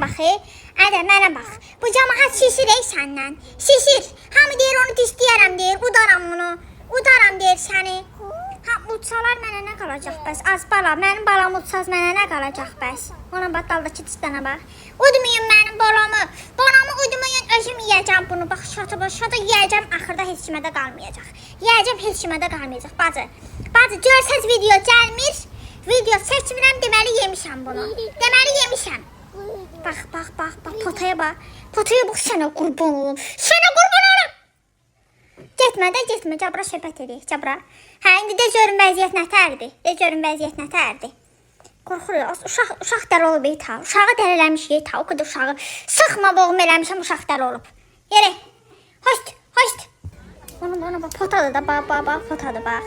bax. Ədə, mənə bax. Bu cəmaət şişir səndən. Şişir. Hamı deyir onu dişləyərəm deyir. Udaram onu. Udaram deyir səni. Ha, utsalar mənə nə qalacaq bəs? Az bala, mənim balam utsaz mənə nə qalacaq bəs? Ona bataldakı dişdənə bax. Udmayın mənim balamı. Balamı udmayın, özüm yeyəcəm bunu. Bax, şata yeyəcəm, axırda heç kimə də qalmayacaq. Yeyəcəm, heç kimə də qalmayacaq, bacı. Bacı, görsəz video gəlmir. Video seçmirəm, deməli yemişəm bunu. Deməli yemişəm. Bax, potaya bax. Potaya bax, sənə qurban olum. Sənə qurban olum. Getmə, Cabra söhbət edək, Cabra. Hə, indi de görün vəziyyət nətərdir. Qorxuruq, uşaq dəli olub ta. Uşağı dəli eləmişik ta, o qədər uşağı sıxma boğum eləmişəm, uşaq dəli olub. Yeri, hoşt. Ona bax, potadır da, bax, potadır, bax.